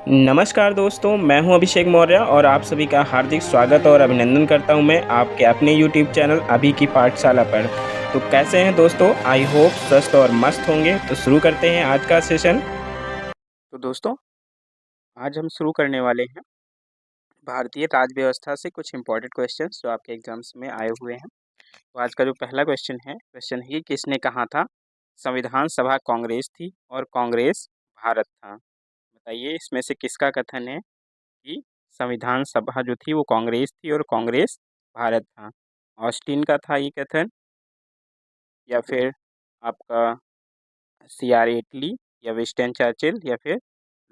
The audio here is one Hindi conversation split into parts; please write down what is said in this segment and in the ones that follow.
नमस्कार दोस्तों, मैं हूं अभिषेक मौर्य और आप सभी का हार्दिक स्वागत और अभिनंदन करता हूं मैं आपके अपने YouTube चैनल अभी की पाठशाला पर। तो कैसे हैं दोस्तों? आई होप स्वस्थ और मस्त होंगे। तो शुरू करते हैं आज का सेशन। तो दोस्तों, आज हम शुरू करने वाले हैं भारतीय राज्य व्यवस्था से कुछ इम्पोर्टेंट क्वेश्चंस जो आपके एग्जाम्स में आए हुए हैं। तो आज का जो पहला क्वेश्चन है कि किसने कहा था संविधान सभा कांग्रेस थी और कांग्रेस भारत था। बताइए इसमें से किसका कथन है कि संविधान सभा जो थी वो कांग्रेस थी और कांग्रेस भारत था। ऑस्टिन का था ये कथन, या फिर आपका सीआर एटली, या विंस्टन चर्चिल, या फिर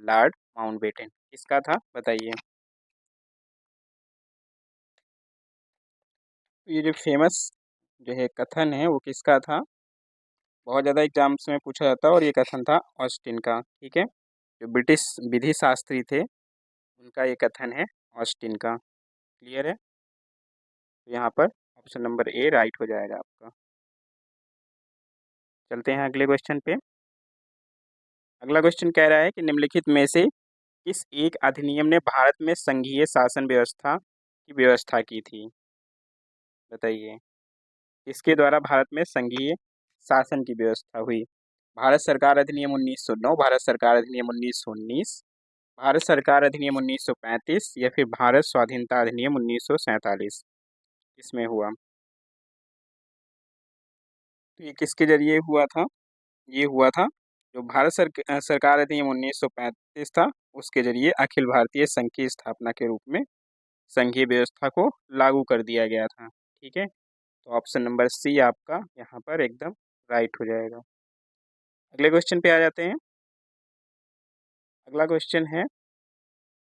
लॉर्ड माउंटबेटन, किसका था बताइए। तो ये जो फेमस जो है कथन है वो किसका था? बहुत ज़्यादा एग्जाम्स में पूछा जाता है और ये कथन था ऑस्टिन का। ठीक है, जो ब्रिटिश विधि शास्त्री थे उनका ये कथन है ऑस्टिन का। क्लियर है? तो यहाँ पर ऑप्शन नंबर ए राइट हो जाएगा आपका। चलते हैं अगले क्वेश्चन पे। अगला क्वेश्चन कह रहा है कि निम्नलिखित में से किस एक अधिनियम ने भारत में संघीय शासन व्यवस्था की व्यवस्था की थी? बताइए किसके द्वारा भारत में संघीय शासन की व्यवस्था हुई? भारत सरकार अधिनियम 1909, भारत सरकार अधिनियम 1919, भारत सरकार अधिनियम 1935, या फिर भारत स्वाधीनता अधिनियम 1947, इसमें हुआ? तो ये किसके जरिए हुआ था? ये हुआ था जो भारत सरकार अधिनियम 1935 था, उसके जरिए अखिल भारतीय संघ की स्थापना के रूप में संघीय व्यवस्था को लागू कर दिया गया था। ठीक है, तो ऑप्शन नंबर सी आपका यहाँ पर एकदम राइट हो जाएगा। अगले क्वेश्चन पे आ जाते हैं। अगला क्वेश्चन है,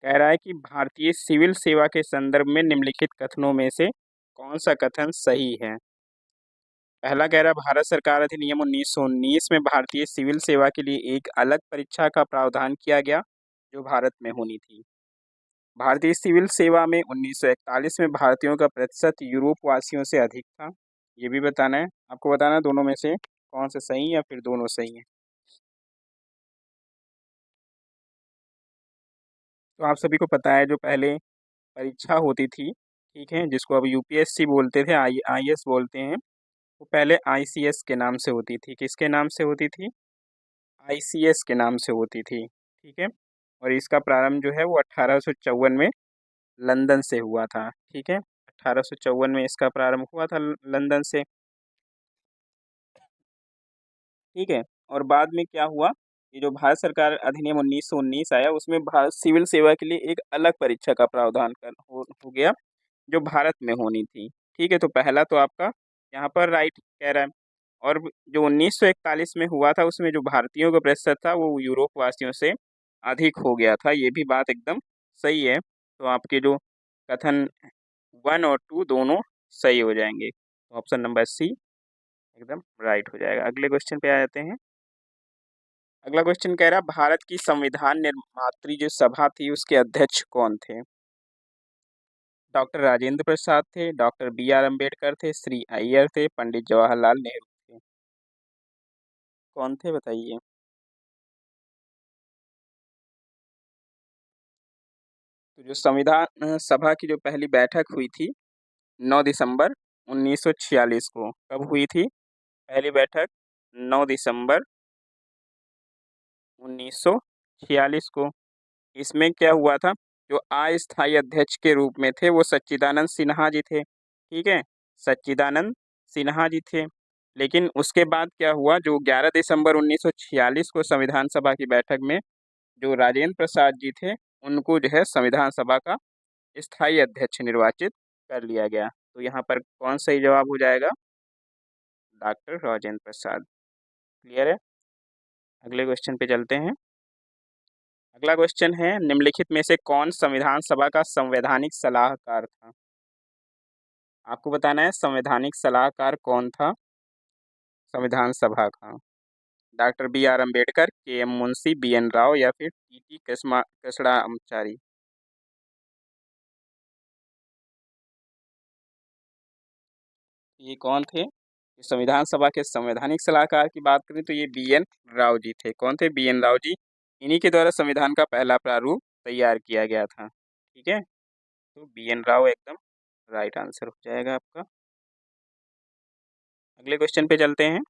कह रहा है कि भारतीय सिविल सेवा के संदर्भ में निम्नलिखित कथनों में से कौन सा कथन सही है? पहला कह रहा है भारत सरकार अधिनियम 1919 में भारतीय सिविल सेवा के लिए एक अलग परीक्षा का प्रावधान किया गया जो भारत में होनी थी। भारतीय सिविल सेवा में 1941 में भारतीयों का प्रतिशत यूरोप वासियों से अधिक था। ये भी बताना है आपको, बताना है दोनों में से कौन से सही है या फिर दोनों सही है। तो आप सभी को पता है जो पहले परीक्षा होती थी, ठीक है, जिसको अब यूपीएससी बोलते थे, आईएएस बोलते हैं, वो पहले आईसीएस के नाम से होती थी। किसके नाम से होती थी? आईसीएस के नाम से होती थी। ठीक है, और इसका प्रारंभ जो है वो 1854 में लंदन से हुआ था। ठीक है, 1854 में इसका प्रारंभ हुआ था लंदन से। ठीक है, और बाद में क्या हुआ, ये जो भारत सरकार अधिनियम 1919 आया उसमें भारत सिविल सेवा के लिए एक अलग परीक्षा का प्रावधान हो गया जो भारत में होनी थी। ठीक है, तो पहला तो आपका यहाँ पर राइट कह रहा है। और जो 1941 में हुआ था उसमें जो भारतीयों का प्रतिशत था वो यूरोप वासियों से अधिक हो गया था, ये भी बात एकदम सही है। तो आपके जो कथन 1 और 2 दोनों सही हो जाएंगे, तो ऑप्शन नंबर सी एकदम राइट हो जाएगा। अगले क्वेश्चन पे आ जाते हैं। अगला क्वेश्चन कह रहा है भारत की संविधान निर्मात्री जो सभा थी उसके अध्यक्ष कौन थे? डॉक्टर राजेंद्र प्रसाद थे, डॉक्टर बी आर अम्बेडकर थे, श्री अय्यर थे, पंडित जवाहरलाल नेहरू थे, कौन थे बताइए। तो जो संविधान सभा की जो पहली बैठक हुई थी 9 दिसंबर 1946 को, कब हुई थी पहली बैठक? 9 दिसंबर 1946 को। इसमें क्या हुआ था, जो अस्थायी अध्यक्ष के रूप में थे वो सच्चिदानंद सिन्हा जी थे। ठीक है, सच्चिदानंद सिन्हा जी थे। लेकिन उसके बाद क्या हुआ, जो 11 दिसंबर 1946 को संविधान सभा की बैठक में जो राजेंद्र प्रसाद जी थे उनको जो है संविधान सभा का स्थायी अध्यक्ष निर्वाचित कर लिया गया। तो यहाँ पर कौन सही जवाब हो जाएगा? डॉक्टर राजेंद्र प्रसाद। क्लियर है? अगले क्वेश्चन पे चलते हैं। अगला क्वेश्चन है, निम्नलिखित में से कौन संविधान सभा का संवैधानिक सलाहकार था? आपको बताना है संवैधानिक सलाहकार कौन था संविधान सभा का। Doctor B R Ambedkar, K M Munshi, B N Rao, या फिर टी टी कृष्णाचारी, ये कौन थे? संविधान सभा के संवैधानिक सलाहकार की बात करें तो ये बी एन राव जी थे। कौन थे? B N Rao ji. इन्हीं के द्वारा संविधान का पहला प्रारूप तैयार किया गया था। ठीक है, तो BN राव एकदम राइट आंसर हो जाएगा आपका। अगले क्वेश्चन पे चलते हैं।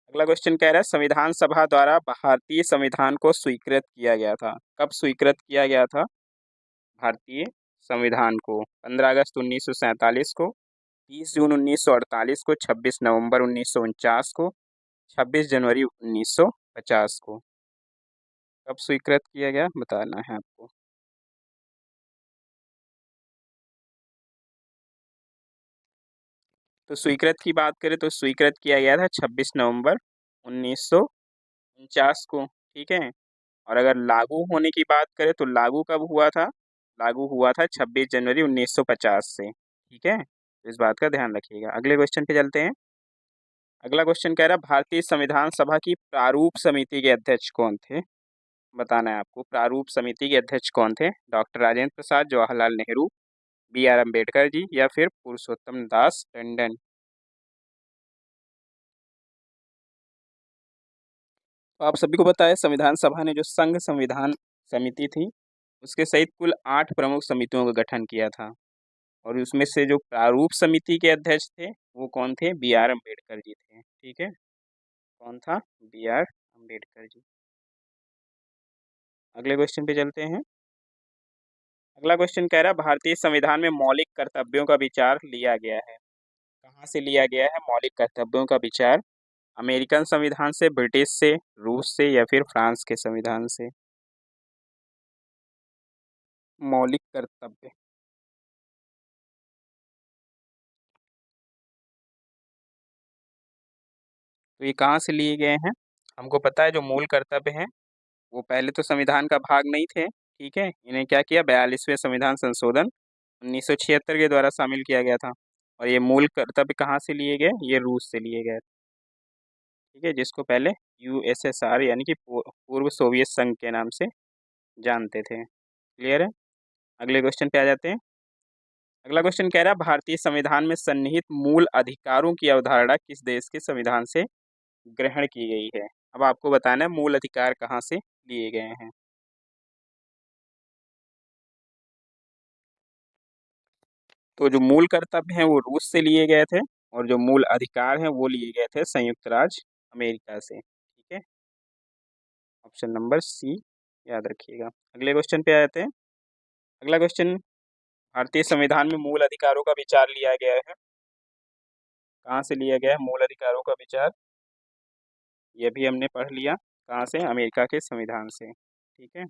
अगला क्वेश्चन कह रहा है संविधान सभा द्वारा भारतीय संविधान को स्वीकृत किया गया था। कब स्वीकृत किया गया था भारतीय संविधान को? 15 अगस्त 1947 को, 30 जून 1948 को, 26 नवंबर 1949 को, 26 जनवरी 1950 को। कब स्वीकृत किया गया बताना है आपको। तो स्वीकृत की बात करें तो स्वीकृत किया गया था 26 नवंबर 1949 को। ठीक है, और अगर लागू होने की बात करें तो लागू कब हुआ था? लागू हुआ था 26 जनवरी 1950 से। ठीक है, तो इस बात का ध्यान रखिएगा। अगले क्वेश्चन पे चलते हैं। अगला क्वेश्चन कह रहा है भारतीय संविधान सभा की प्रारूप समिति के अध्यक्ष कौन थे? बताना है आपको प्रारूप समिति के अध्यक्ष कौन थे? डॉक्टर राजेंद्र प्रसाद, जवाहरलाल नेहरू, BR अम्बेडकर जी या फिर पुरुषोत्तम दास टंडन। तो आप सभी को पता है संविधान सभा ने जो संघ संविधान समिति थी उसके सहित कुल 8 प्रमुख समितियों का गठन किया था, और उसमें से जो प्रारूप समिति के अध्यक्ष थे वो कौन थे? BR अम्बेडकर जी थे। ठीक है, कौन था? BR अम्बेडकर जी। अगले क्वेश्चन पे चलते हैं। अगला क्वेश्चन कह रहा है भारतीय संविधान में मौलिक कर्तव्यों का विचार लिया गया है। कहाँ से लिया गया है मौलिक कर्तव्यों का विचार? अमेरिकन संविधान से, ब्रिटिश से, रूस से या फिर फ्रांस के संविधान से? मौलिक कर्तव्य, तो ये कहाँ से लिए गए हैं? हमको पता है जो मूल कर्तव्य हैं वो पहले तो संविधान का भाग नहीं थे। ठीक है, इन्हें क्या किया? 42वें संविधान संशोधन 1976 के द्वारा शामिल किया गया था। और ये मूल कर्तव्य कहाँ से लिए गए? ये रूस से लिए गए। ठीक है, जिसको पहले USSR यानी कि पूर्व सोवियत संघ के नाम से जानते थे। क्लियर है? अगले क्वेश्चन पे आ जाते हैं। अगला क्वेश्चन कह रहा है भारतीय संविधान में सन्निहित मूल अधिकारों की अवधारणा किस देश के संविधान से ग्रहण की गई है? अब आपको बताना है मूल अधिकार कहाँ से लिए गए हैं। तो जो मूल कर्तव्य हैं वो रूस से लिए गए थे, और जो मूल अधिकार हैं वो लिए गए थे संयुक्त राज्य अमेरिका से। ठीक है, ऑप्शन नंबर C याद रखिएगा। अगले क्वेश्चन पे आ जाते हैं। अगला क्वेश्चन, भारतीय संविधान में मूल अधिकारों का विचार लिया गया है। कहाँ से लिया गया है मूल अधिकारों का विचार? ये भी हमने पढ़ लिया। कहाँ से? अमेरिका के संविधान से। ठीक है,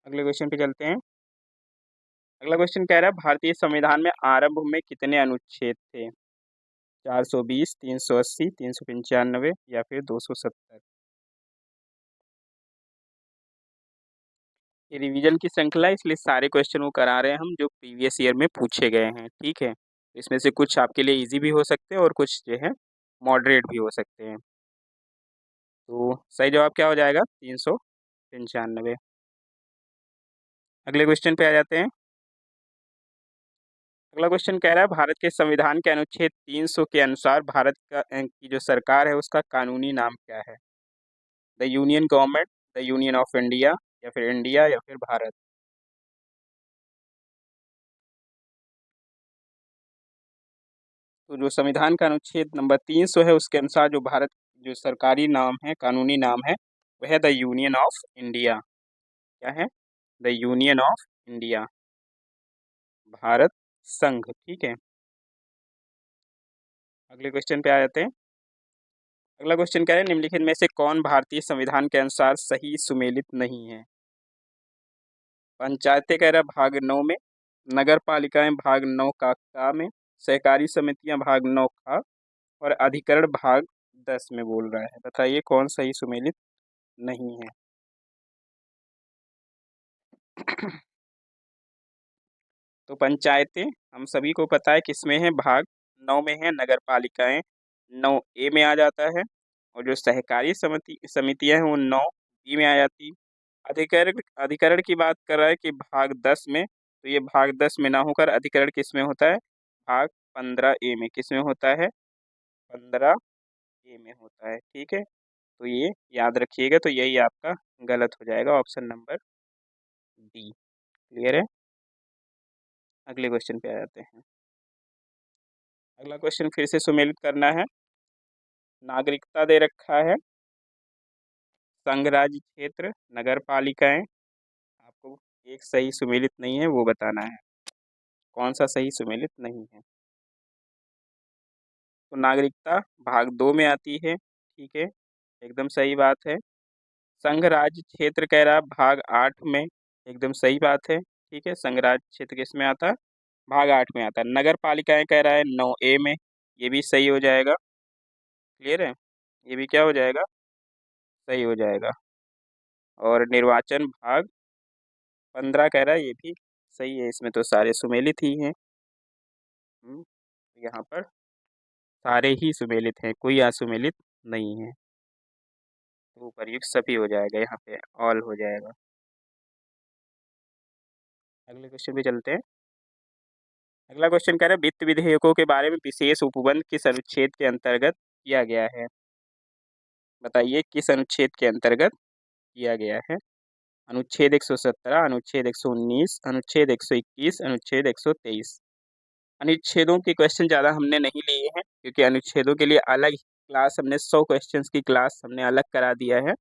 अगले क्वेश्चन पे चलते हैं। अगला क्वेश्चन कह रहा है भारतीय संविधान में आरंभ में कितने अनुच्छेद थे? 420, 380, 395 या फिर 270? ये रिवीजन की श्रृंखला है, इसलिए सारे क्वेश्चन वो करा रहे हैं हम जो प्रीवियस ईयर में पूछे गए हैं। ठीक है, इसमें से कुछ आपके लिए इजी भी हो सकते हैं और कुछ जो है मॉडरेट भी हो सकते हैं। तो सही जवाब क्या हो जाएगा? 395। अगले क्वेश्चन पे आ जाते हैं। अगला क्वेश्चन कह रहा है भारत के संविधान के अनुच्छेद 300 के अनुसार भारत का की जो सरकार है उसका कानूनी नाम क्या है? The union government, the union of India या फिर इंडिया या फिर भारत? तो जो संविधान का अनुच्छेद नंबर 300 है उसके अनुसार जो भारत जो सरकारी नाम है, कानूनी नाम है, वह है द यूनियन ऑफ इंडिया। क्या है? The union of India, Bharat संघ। ठीक है, अगले क्वेश्चन पे आ जाते हैं। अगला क्वेश्चन क्या है निम्नलिखित में से कौन भारतीय संविधान के अनुसार सही सुमेलित नहीं है? पंचायतें कह रहा है भाग 9 में, नगर पालिकाएं भाग 9 का में, सहकारी समितियां भाग 9 का, और अधिकरण भाग 10 में बोल रहा है। बताइए कौन सही सुमेलित नहीं है? तो पंचायतें हम सभी को पता है किसमें है? भाग 9 में है। नगर पालिकाएं 9A में आ जाता है, और जो सहकारी समितियां हैं वो 9B में आ जाती। अधिकरण अधिकरण की बात कर रहा है कि भाग 10 में, तो ये भाग 10 में ना होकर अधिकरण किस में होता है? भाग 15A में। किस में होता है? 15 ए में होता है। ठीक है, तो ये याद रखिएगा। तो यही आपका गलत हो जाएगा, ऑप्शन नंबर डी। क्लियर है? अगले क्वेश्चन पे आ जाते हैं। अगला क्वेश्चन फिर से सुमेलित करना है। नागरिकता दे रखा है, संघ राज्य क्षेत्र, नगर पालिकाएं। आपको एक सही सुमेलित नहीं है वो बताना है, कौन सा सही सुमेलित नहीं है। तो नागरिकता भाग 2 में आती है। ठीक है, एकदम सही बात है। संघ राज्य क्षेत्र कह रहा है भाग 8 में, एकदम सही बात है। ठीक है, संघ राज्य क्षेत्र किसमें आता है? भाग 8 में आता है। नगर पालिकाएं कह रहा है 9A में, ये भी सही हो जाएगा। क्लियर है? ये भी क्या हो जाएगा? सही हो जाएगा। और निर्वाचन भाग 15 कह रहा है, ये भी सही है। इसमें तो सारे सुमेलित ही हैं। यहाँ पर सारे ही सुमेलित हैं, कोई असुमेलित नहीं है। तो उपर्युक्त सभी हो जाएगा, यहाँ पे ऑल हो जाएगा। अगले क्वेश्चन पे चलते हैं। अगला क्वेश्चन कह रहा है वित्त विधेयकों के बारे में विशेष उपबंध किस अनुच्छेद के अंतर्गत किया गया है? बताइए किस अनुच्छेद के अंतर्गत किया गया है? अनुच्छेद 117, अनुच्छेद 119, अनुच्छेद 121, अनुच्छेद 123। अनुच्छेदों के क्वेश्चन ज़्यादा हमने नहीं लिए हैं, क्योंकि अनुच्छेदों के लिए अलग क्लास हमने 100 क्वेश्चंस की क्लास हमने अलग करा दिया है।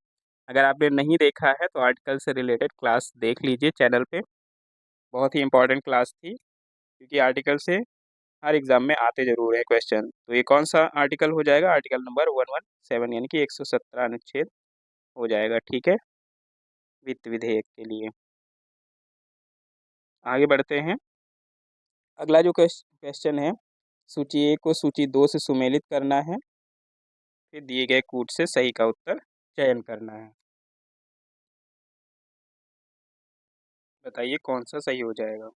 अगर आपने नहीं देखा है तो आर्टिकल से रिलेटेड क्लास देख लीजिए चैनल पे, बहुत ही इंपॉर्टेंट क्लास थी, क्योंकि आर्टिकल से हर एग्जाम में आते जरूर है क्वेश्चन। तो ये कौन सा आर्टिकल हो जाएगा? आर्टिकल नंबर 117 यानी कि 117 अनुच्छेद हो जाएगा। ठीक है, वित्त विधेयक के लिए। आगे बढ़ते हैं। अगला जो क्वेश्चन है, सूची 1 को सूची 2 से सुमेलित करना है, फिर दिए गए कूट से सही का उत्तर चयन करना है। बताइए कौन सा सही हो जाएगा?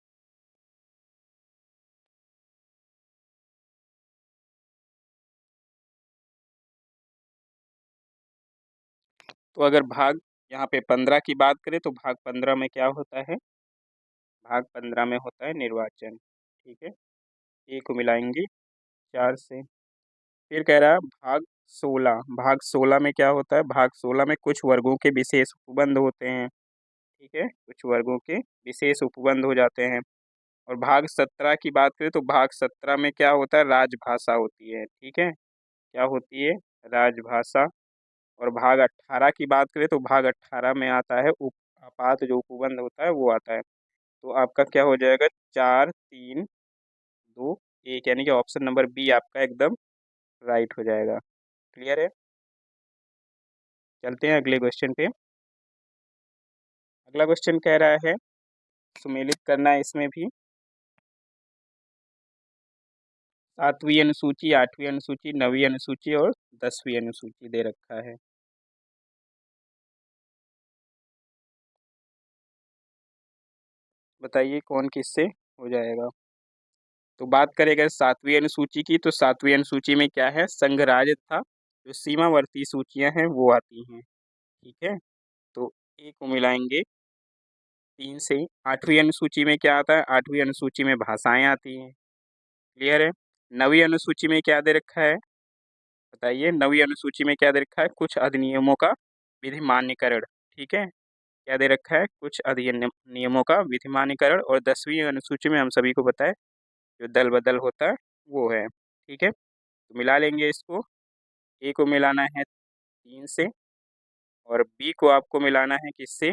तो अगर भाग यहाँ पे 15 की बात करें तो भाग 15 में क्या होता है? भाग 15 में होता है निर्वाचन। ठीक है, ए को मिलाएंगे 4 से। फिर कह रहा है भाग 16, भाग 16 में क्या होता है? भाग 16 में कुछ वर्गों के विशेष उपबंध होते हैं। ठीक है, कुछ वर्गों के विशेष उपबंध हो जाते हैं। और भाग 17 की बात करें तो भाग 17 में क्या होता है? राजभाषा होती है। ठीक है, क्या होती है? राजभाषा। और भाग 18 की बात करें तो भाग 18 में आता है उप आपात, जो उपबंध होता है वो आता है। तो आपका क्या हो जाएगा? 4 3 2 1, यानी कि ऑप्शन नंबर बी आपका एकदम राइट हो जाएगा। क्लियर है? चलते हैं अगले क्वेश्चन पे। अगला क्वेश्चन कह रहा है, सुमेलित करना है इसमें भी। 7वीं अनुसूची, 8वीं अनुसूची, 9वीं अनुसूची और 10वीं अनुसूची दे रखा है। बताइए कौन किससे हो जाएगा? तो बात करें अगर 7वीं अनुसूची की, तो 7वीं अनुसूची में क्या है? संघ राज्य था, जो सीमावर्ती सूचियां हैं वो आती हैं। ठीक है, तो ए को मिलाएंगे 3 से। 8वीं अनुसूची में क्या आता है? 8वीं अनुसूची में भाषाएं आती हैं। क्लियर है? 9वीं अनुसूची में क्या दे रखा है? बताइए 9वीं अनुसूची में क्या दे रखा है? कुछ अधिनियमों का विधिमान्यकरण। ठीक है, क्या दे रखा है? कुछ अधिनियम नियमों का विधिमान्यकरण। और 10वीं अनुसूची में हम सभी को पता है जो दल बदल होता है वो है। ठीक है, तो मिला लेंगे इसको। ए को मिलाना है 3 से, और बी को आपको मिलाना है किससे?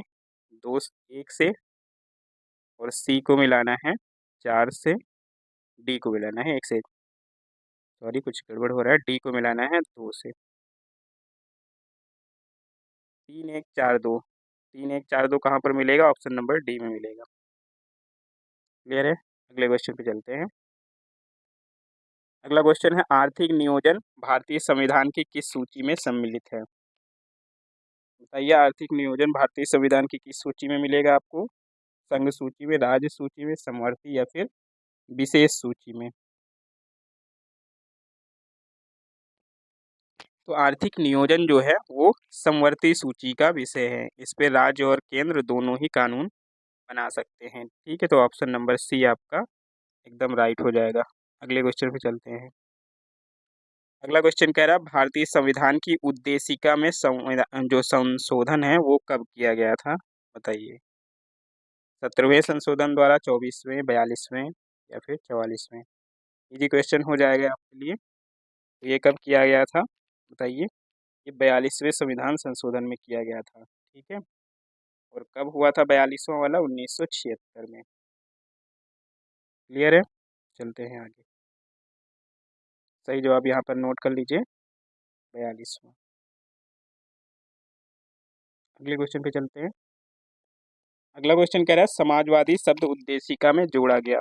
1 से। और सी को मिलाना है 4 से। डी को मिलाना है 1 से। सॉरी, कुछ गड़बड़ हो रहा है। डी को मिलाना है 2 से। 3 1 4 2, 3 1 4 2 कहाँ पर मिलेगा? ऑप्शन नंबर डी में मिलेगा। क्लियर है? अगले क्वेश्चन पे चलते हैं। अगला क्वेश्चन है, आर्थिक नियोजन भारतीय संविधान की किस सूची में सम्मिलित है? बताइए आर्थिक नियोजन भारतीय संविधान की किस सूची में मिलेगा आपको? संघ सूची में, राज्य सूची में, समवर्ती या फिर विशेष सूची में? तो आर्थिक नियोजन जो है वो समवर्ती सूची का विषय है। इस पे राज्य और केंद्र दोनों ही कानून बना सकते हैं। ठीक है, तो ऑप्शन नंबर सी आपका एकदम राइट हो जाएगा। अगले क्वेश्चन पे चलते हैं। अगला क्वेश्चन कह रहा है भारतीय संविधान की उद्देशिका में जो संशोधन है वो कब किया गया था, बताइए। 17वें संशोधन द्वारा, 24वें, 42वें या फिर 44वें। इजी क्वेश्चन हो जाएगा आपके लिए। तो ये कब किया गया था, बताइए। ये 42वें संविधान संशोधन में किया गया था, ठीक है। और कब हुआ था 42वां वाला, 1976 में। क्लियर है, चलते हैं आगे। सही जवाब यहाँ पर नोट कर लीजिए, 42वां। अगले क्वेश्चन पे चलते हैं। अगला क्वेश्चन कह रहा है समाजवादी शब्द उद्देशिका में जोड़ा गया।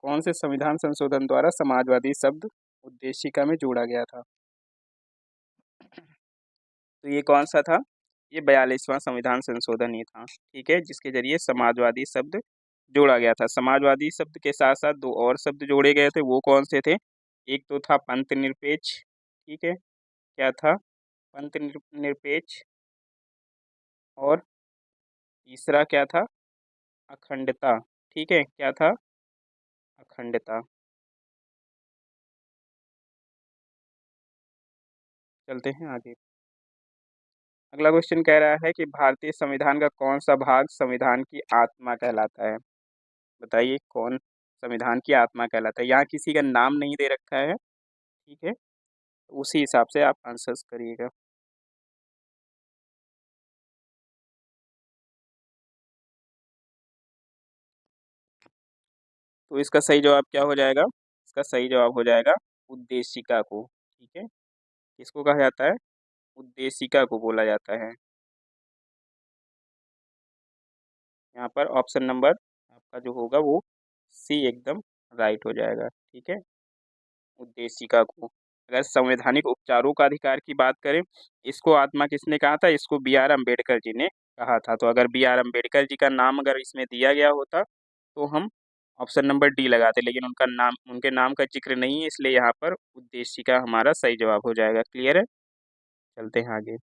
कौन से संविधान संशोधन द्वारा समाजवादी शब्द उद्देशिका में जोड़ा गया था? तो ये कौन सा था? ये 42वां संविधान संशोधन ही था, ठीक है, जिसके जरिए समाजवादी शब्द जोड़ा गया था। समाजवादी शब्द के साथ साथ दो और शब्द जोड़े गए थे, वो कौन से थे? एक तो था पंथ निरपेक्ष, ठीक है, क्या था? पंथ निरपेक्ष। और तीसरा क्या था? अखंडता, ठीक है, क्या था? अखंडता। चलते हैं आगे। अगला क्वेश्चन कह रहा है कि भारतीय संविधान का कौन सा भाग संविधान की आत्मा कहलाता है? बताइए कौन संविधान की आत्मा कहलाता है। यहाँ किसी का नाम नहीं दे रखा है, ठीक है, तो उसी हिसाब से आप आंसर्स करिएगा। तो इसका सही जवाब क्या हो जाएगा? इसका सही जवाब हो जाएगा उद्देशिका को, ठीक है। किसको कहा जाता है? उद्देशिका को बोला जाता है। यहाँ पर ऑप्शन नंबर आपका जो होगा वो सी एकदम राइट हो जाएगा, ठीक है, उद्देशिका को। अगर संवैधानिक उपचारों का अधिकार की बात करें, इसको आत्मा किसने कहा था? इसको बी आर अम्बेडकर जी ने कहा था। तो अगर बी आर अम्बेडकर जी का नाम अगर इसमें दिया गया होता तो हम ऑप्शन नंबर डी लगाते, लेकिन उनका नाम, उनके नाम का जिक्र नहीं है, इसलिए यहाँ पर उद्देशिका हमारा सही जवाब हो जाएगा। क्लियर है, चलते हैं आगे।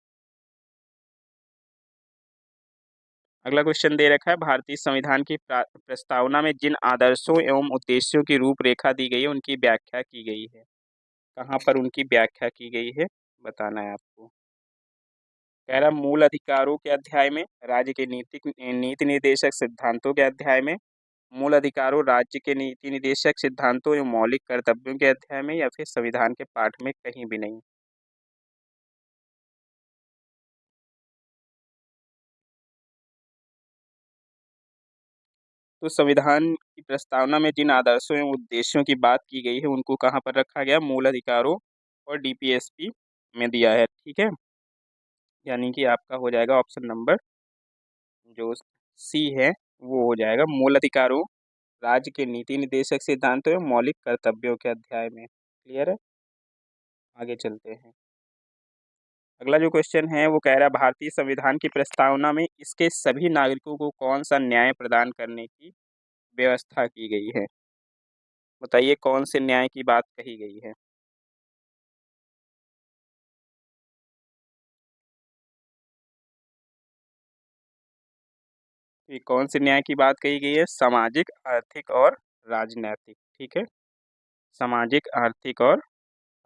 अगला क्वेश्चन दे रखा है भारतीय संविधान की प्रस्तावना में जिन आदर्शों एवं उद्देश्यों की रूपरेखा दी गई है उनकी व्याख्या की गई है। कहाँ पर उनकी व्याख्या की गई है, बताना है आपको। कह रहा मूल अधिकारों के अध्याय में, राज्य के नीति निर्देशक सिद्धांतों के अध्याय में, मूल अधिकारों राज्य के नीति निर्देशक सिद्धांतों एवं मौलिक कर्तव्यों के अध्याय में, या फिर संविधान के पाठ में कहीं भी नहीं। तो संविधान की प्रस्तावना में जिन आदर्शों एवं उद्देश्यों की बात की गई है उनको कहाँ पर रखा गया? मूल अधिकारों और डीपीएसपी में दिया है, ठीक है। यानी कि आपका हो जाएगा ऑप्शन नंबर जो सी है वो हो जाएगा, मूल अधिकारों, राज्य के नीति निर्देशक सिद्धांतों एवं मौलिक कर्तव्यों के अध्याय में। क्लियर है, आगे चलते हैं। अगला जो क्वेश्चन है वो कह रहा है भारतीय संविधान की प्रस्तावना में इसके सभी नागरिकों को कौन सा न्याय प्रदान करने की व्यवस्था की गई है? बताइए कौन से न्याय की बात कही गई है? ये कौन से न्याय की बात कही गई है? सामाजिक, आर्थिक और राजनैतिक, ठीक है, सामाजिक, आर्थिक और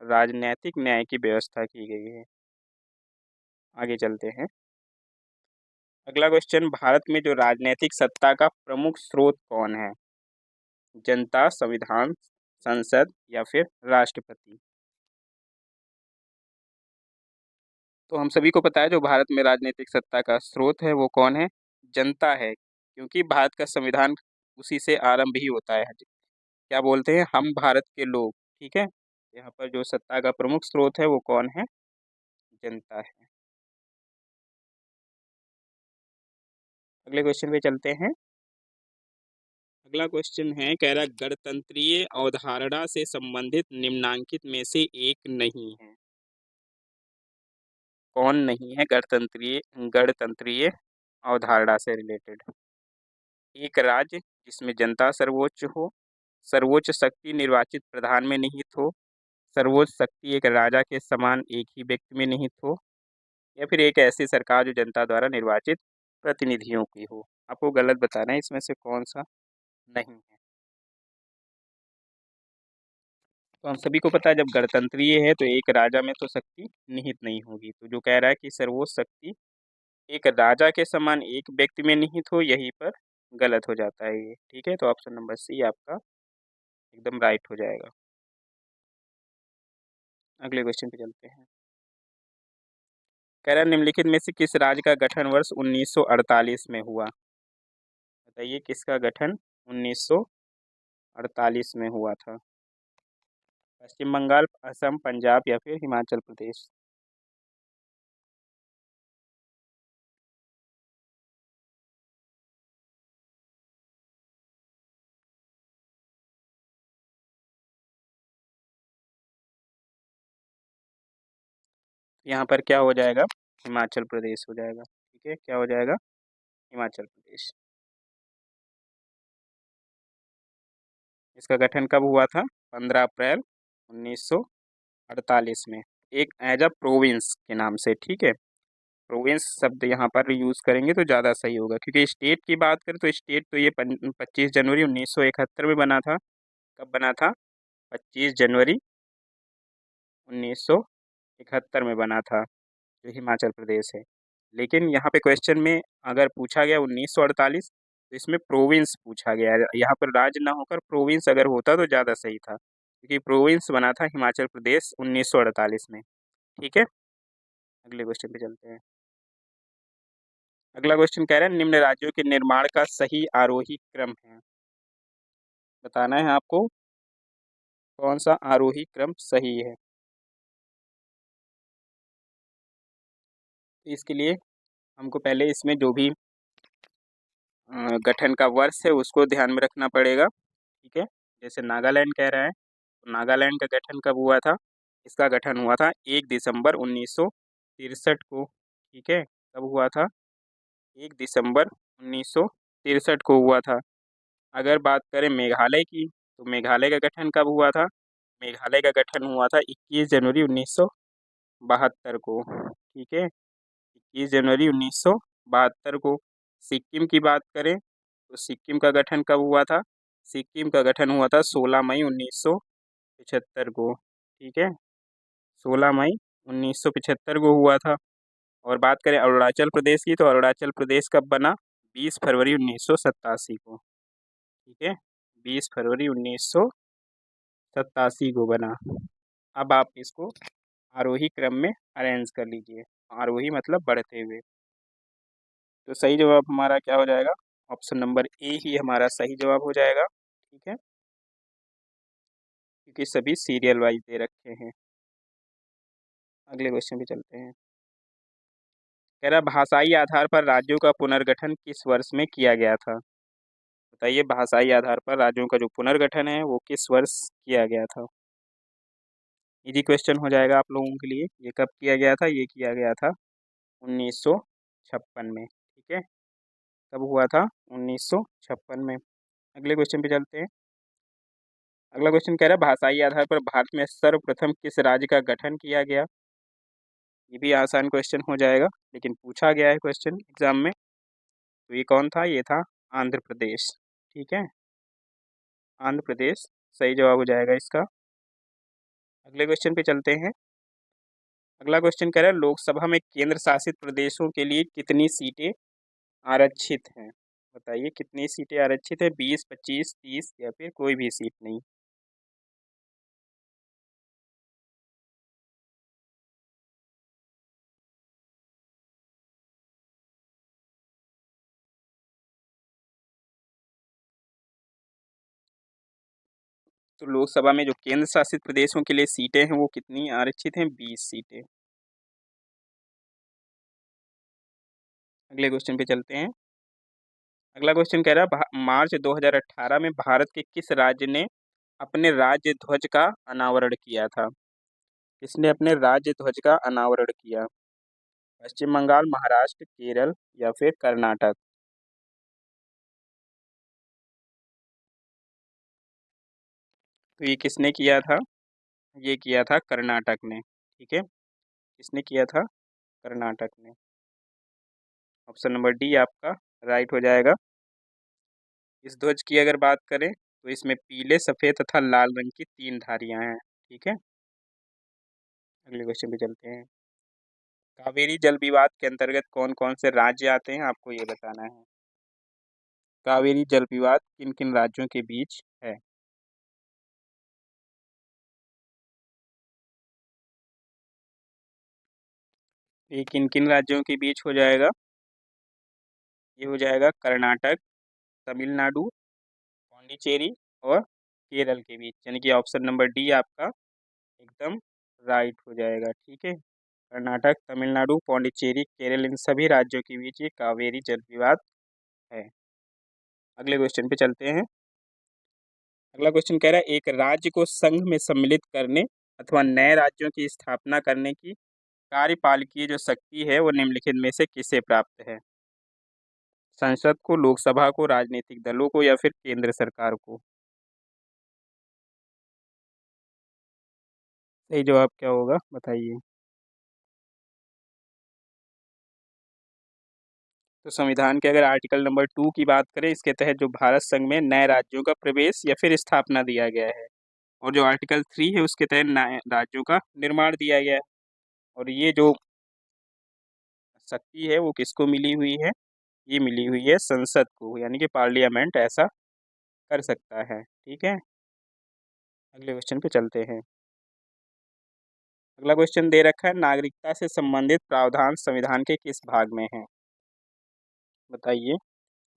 राजनैतिक न्याय की व्यवस्था की गई है। आगे चलते हैं। अगला क्वेश्चन, भारत में जो राजनीतिक सत्ता का प्रमुख स्रोत कौन है? जनता, संविधान, संसद या फिर राष्ट्रपति? तो हम सभी को पता है जो भारत में राजनीतिक सत्ता का स्रोत है वो कौन है? जनता है, क्योंकि भारत का संविधान उसी से आरंभ ही होता है। क्या बोलते हैं? हम भारत के लोग, ठीक है। यहाँ पर जो सत्ता का प्रमुख स्रोत है वो कौन है? जनता है। अगले क्वेश्चन पे चलते हैं। अगला क्वेश्चन है, कह रहा गणतंत्रीय अवधारणा से संबंधित निम्नांकित में से एक नहीं है। कौन नहीं है गणतंत्रीय, गणतंत्रीय अवधारणा से रिलेटेड? एक राज्य जिसमें जनता सर्वोच्च हो, सर्वोच्च शक्ति निर्वाचित प्रधान में निहित हो, सर्वोच्च शक्ति एक राजा के समान एक ही व्यक्ति में निहित हो, या फिर एक ऐसी सरकार जो जनता द्वारा निर्वाचित प्रतिनिधियों की हो। आपको गलत बताना है इसमें से कौन सा नहीं है। तो हम सभी को पता है जब गणतंत्रीय है तो एक राजा में तो शक्ति निहित नहीं होगी, तो जो कह रहा है कि सर्वोच्च शक्ति एक राजा के समान एक व्यक्ति में निहित हो, यहीं पर गलत हो जाता है ये। ठीक है, तो ऑप्शन नंबर सी आपका एकदम राइट हो जाएगा। अगले क्वेश्चन पे चलते हैं। कह रहा है निम्नलिखित में से किस राज्य का गठन वर्ष 1948 में हुआ? बताइए किसका गठन 1948 में हुआ था? पश्चिम बंगाल, असम, पंजाब या फिर हिमाचल प्रदेश? यहाँ पर क्या हो जाएगा? हिमाचल प्रदेश हो जाएगा। ठीक है, क्या हो जाएगा? हिमाचल प्रदेश। इसका गठन कब हुआ था? 15 अप्रैल 1948 में, एक एज अ प्रोविंस के नाम से। ठीक है, प्रोविंस शब्द यहाँ पर यूज़ करेंगे तो ज़्यादा सही होगा, क्योंकि स्टेट की बात करें तो स्टेट तो ये 25 जनवरी 1971 में बना था। कब बना था? 25 जनवरी 1971 में बना था, जो हिमाचल प्रदेश है। लेकिन यहाँ पे क्वेश्चन में अगर पूछा गया 1948, तो इसमें प्रोविंस पूछा गया है। यहाँ पर राज्य ना होकर प्रोविंस अगर होता तो ज़्यादा सही था, क्योंकि प्रोविंस बना था हिमाचल प्रदेश 1948 में। ठीक है, अगले क्वेश्चन पे चलते हैं। अगला क्वेश्चन कह रहा है निम्न राज्यों के निर्माण का सही आरोही क्रम है। बताना है आपको कौन सा आरोही क्रम सही है। तो इसके लिए हमको पहले इसमें जो भी गठन का वर्ष है उसको ध्यान में रखना पड़ेगा। ठीक है, जैसे नागालैंड कह रहा है, तो नागालैंड का गठन कब हुआ था? इसका गठन हुआ था 1 दिसंबर 1963 को। ठीक है, कब हुआ था? 1 दिसंबर 1963 को हुआ था। अगर बात करें मेघालय की, तो मेघालय का गठन कब हुआ था? मेघालय का गठन हुआ था 21 जनवरी 1972 को। ठीक है, 21 जनवरी 1972 को। सिक्किम की बात करें तो सिक्किम का गठन कब हुआ था? सिक्किम का गठन हुआ था 16 मई 1975 को। ठीक है, 16 मई 1975 को हुआ था। और बात करें अरुणाचल प्रदेश की, तो अरुणाचल प्रदेश कब बना? 20 फरवरी 1987 को। ठीक है, 20 फरवरी 1987 को बना। अब आप इसको आरोही क्रम में अरेंज कर लीजिए। आरोही मतलब बढ़ते हुए। तो सही जवाब हमारा क्या हो जाएगा? ऑप्शन नंबर ए ही हमारा सही जवाब हो जाएगा। ठीक है, क्योंकि सभी सीरियल वाइज दे रखे हैं। अगले क्वेश्चन पे चलते हैं। कह रहा भाषाई आधार पर राज्यों का पुनर्गठन किस वर्ष में किया गया था? बताइए भाषाई आधार पर राज्यों का जो पुनर्गठन है वो किस वर्ष किया गया था? इजी क्वेश्चन हो जाएगा आप लोगों के लिए। ये कब किया गया था? ये किया गया था 1956 में। ठीक है, कब हुआ था? 1956 में। अगले क्वेश्चन पे चलते हैं। अगला क्वेश्चन कह रहा है भाषाई आधार पर भारत में सर्वप्रथम किस राज्य का गठन किया गया? ये भी आसान क्वेश्चन हो जाएगा, लेकिन पूछा गया है क्वेश्चन एग्जाम में। तो ये कौन था? ये था आंध्र प्रदेश। ठीक है, आंध्र प्रदेश सही जवाब हो जाएगा इसका। अगले क्वेश्चन पे चलते हैं। अगला क्वेश्चन कह रहा है लोकसभा में केंद्र शासित प्रदेशों के लिए कितनी सीटें आरक्षित हैं? बताइए कितनी सीटें आरक्षित है? 20, 25, 30 या फिर कोई भी सीट नहीं? तो लोकसभा में जो केंद्र शासित प्रदेशों के लिए सीटें हैं वो कितनी आरक्षित हैं? 20 सीटें। अगले क्वेश्चन पे चलते हैं। अगला क्वेश्चन कह रहा है मार्च 2018 में भारत के किस राज्य ने अपने राज्य ध्वज का अनावरण किया था? किसने अपने राज्य ध्वज का अनावरण किया? पश्चिम बंगाल, महाराष्ट्र, केरल या फिर कर्नाटक? तो ये किसने किया था? ये किया था कर्नाटक ने। ठीक है, किसने किया था? कर्नाटक ने। ऑप्शन नंबर डी आपका राइट हो जाएगा। इस ध्वज की अगर बात करें तो इसमें पीले, सफ़ेद तथा लाल रंग की 3 धारियां हैं। ठीक है, अगले क्वेश्चन पे चलते हैं। कावेरी जल विवाद के अंतर्गत कौन कौन से राज्य आते हैं, आपको ये बताना है। कावेरी जल विवाद किन किन राज्यों के बीच है? ये किन किन राज्यों के बीच हो जाएगा? ये हो जाएगा कर्नाटक, तमिलनाडु, पौंडीचेरी और केरल के बीच, यानी कि ऑप्शन नंबर डी आपका एकदम राइट हो जाएगा। ठीक है, कर्नाटक, तमिलनाडु, पौंडीचेरी, केरल, इन सभी राज्यों के बीच ये कावेरी जल विवाद है। अगले क्वेश्चन पे चलते हैं। अगला क्वेश्चन कह रहा है एक राज्य को संघ में सम्मिलित करने अथवा नए राज्यों की स्थापना करने की कार्यपालिकीय जो शक्ति है वो निम्नलिखित में से किसे प्राप्त है? संसद को, लोकसभा को, राजनीतिक दलों को या फिर केंद्र सरकार को? सही जवाब क्या होगा बताइए। तो संविधान के अगर आर्टिकल नंबर 2 की बात करें, इसके तहत जो भारत संघ में नए राज्यों का प्रवेश या फिर स्थापना दिया गया है, और जो आर्टिकल 3 है उसके तहत नए राज्यों का निर्माण दिया गया है। और ये जो शक्ति है वो किसको मिली हुई है? ये मिली हुई है संसद को, यानी कि पार्लियामेंट ऐसा कर सकता है। ठीक है, अगले क्वेश्चन पे चलते हैं। अगला क्वेश्चन दे रखा है नागरिकता से संबंधित प्रावधान संविधान के किस भाग में है? बताइए,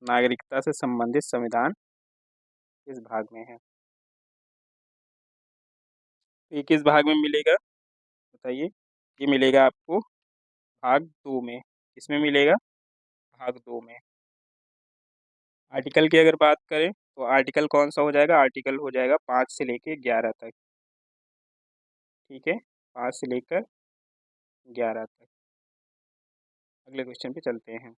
नागरिकता से संबंधित संविधान किस भाग में है? ये किस भाग में मिलेगा बताइए। ये मिलेगा आपको भाग 2 में। किसमें मिलेगा? भाग 2 में। आर्टिकल की अगर बात करें तो आर्टिकल कौन सा हो जाएगा? आर्टिकल हो जाएगा 5 से लेकर 11 तक। ठीक है, 5 से लेकर 11 तक। अगले क्वेश्चन पे चलते हैं।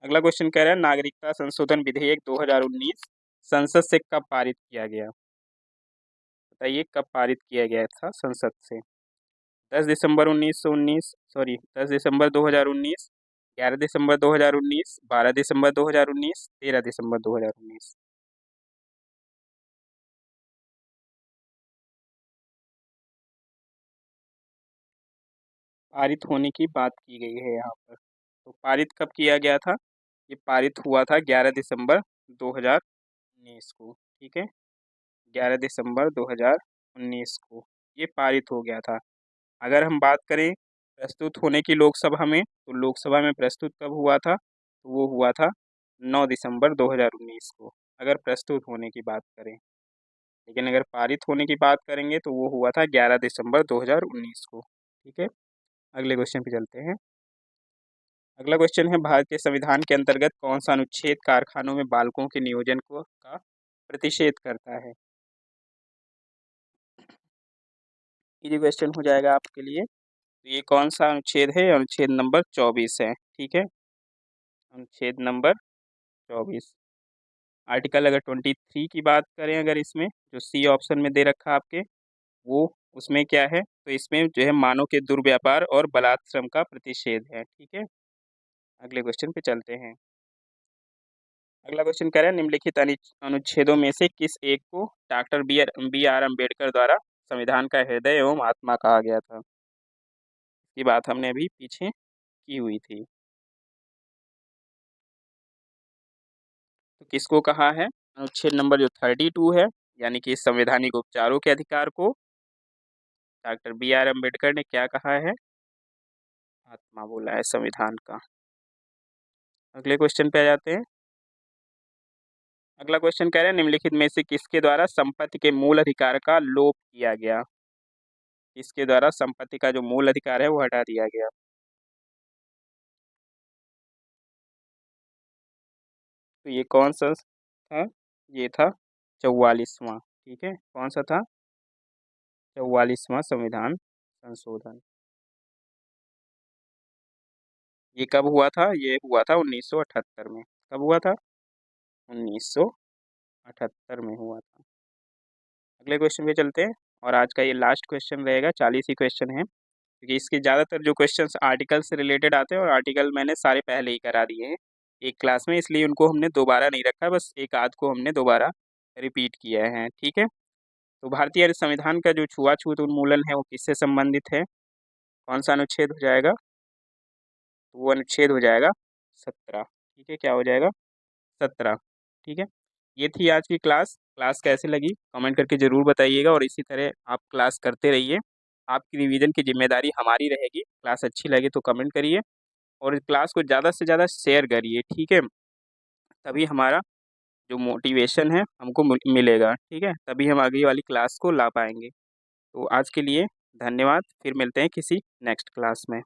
अगला क्वेश्चन कह रहा है नागरिकता संशोधन विधेयक 2019 संसद से कब पारित किया गया? बताइए, कब पारित किया गया था संसद से? 10 दिसंबर 1919, सॉरी 10 दिसंबर 2019, 11 दिसंबर 2019, 12 दिसंबर 2019, 13 दिसंबर 2019? पारित होने की बात की गई है यहाँ पर। तो पारित कब किया गया था? ये पारित हुआ था 11 दिसंबर 2019 को। ठीक है, 11 दिसंबर 2019 को ये पारित हो गया था। अगर हम बात करें प्रस्तुत होने की लोकसभा में, तो लोकसभा में प्रस्तुत कब हुआ था? तो वो हुआ था 9 दिसंबर 2019 को, अगर प्रस्तुत होने की बात करें। लेकिन अगर पारित होने की बात करेंगे तो वो हुआ था 11 दिसंबर 2019 को। ठीक है, अगले क्वेश्चन पे चलते हैं। अगला क्वेश्चन है भारत के संविधान के अंतर्गत कौन सा अनुच्छेद कारखानों में बालकों के नियोजन को का प्रतिषेध करता है? ये क्वेश्चन हो जाएगा आपके लिए। तो ये कौन सा अनुच्छेद है? अनुच्छेद नंबर 24 है। ठीक है, अनुच्छेद नंबर 24। आर्टिकल अगर 23 की बात करें, अगर इसमें जो सी ऑप्शन में दे रखा आपके, वो उसमें क्या है? तो इसमें जो है मानव के दुर्व्यापार और बलात् श्रम का प्रतिषेध है। ठीक है, अगले क्वेश्चन पे चलते हैं। अगला क्वेश्चन कह रहा है निम्नलिखित अनुच्छेदों में से किस एक को डॉक्टर बी आर अम्बेडकर द्वारा संविधान का हृदय एवं आत्मा कहा गया था? ये बात हमने अभी पीछे की हुई थी। तो किसको कहा है? अनुच्छेद नंबर जो 32 है, यानी कि संवैधानिक उपचारों के अधिकार को डॉक्टर बी आर अम्बेडकर ने क्या कहा है? आत्मा बोला है संविधान का। अगले क्वेश्चन पे आ जाते हैं। अगला क्वेश्चन कह रहे हैं निम्नलिखित में से किसके द्वारा संपत्ति के मूल अधिकार का लोप किया गया? किसके द्वारा संपत्ति का जो मूल अधिकार है वो हटा दिया गया? तो ये कौन सा था? ये था 44वां। ठीक है, कौन सा था? 44वां संविधान संशोधन। ये कब हुआ था? ये हुआ था 1978 में। कब हुआ था? 1978 में हुआ था। अगले क्वेश्चन पे चलते हैं, और आज का ये लास्ट क्वेश्चन रहेगा, 40 ही क्वेश्चन है, क्योंकि इसके ज़्यादातर जो क्वेश्चंस आर्टिकल से रिलेटेड आते हैं, और आर्टिकल मैंने सारे पहले ही करा दिए हैं एक क्लास में, इसलिए उनको हमने दोबारा नहीं रखा, बस एक आध को हमने दोबारा रिपीट किया है। ठीक है, तो भारतीय संविधान का जो छुआछूत उन्मूलन है वो किससे संबंधित है? कौन सा अनुच्छेद हो जाएगा? तो वो अनुच्छेद हो जाएगा 17। ठीक है, क्या हो जाएगा? 17। ठीक है, ये थी आज की क्लास। क्लास कैसे लगी कमेंट करके ज़रूर बताइएगा, और इसी तरह आप क्लास करते रहिए। आपकी रिवीजन की जिम्मेदारी हमारी रहेगी। क्लास अच्छी लगे तो कमेंट करिए, और क्लास को ज़्यादा से ज़्यादा शेयर करिए। ठीक है, तभी हमारा जो मोटिवेशन है हमको मिलेगा। ठीक है, तभी हम आगे वाली क्लास को ला पाएंगे। तो आज के लिए धन्यवाद, फिर मिलते हैं किसी नेक्स्ट क्लास में।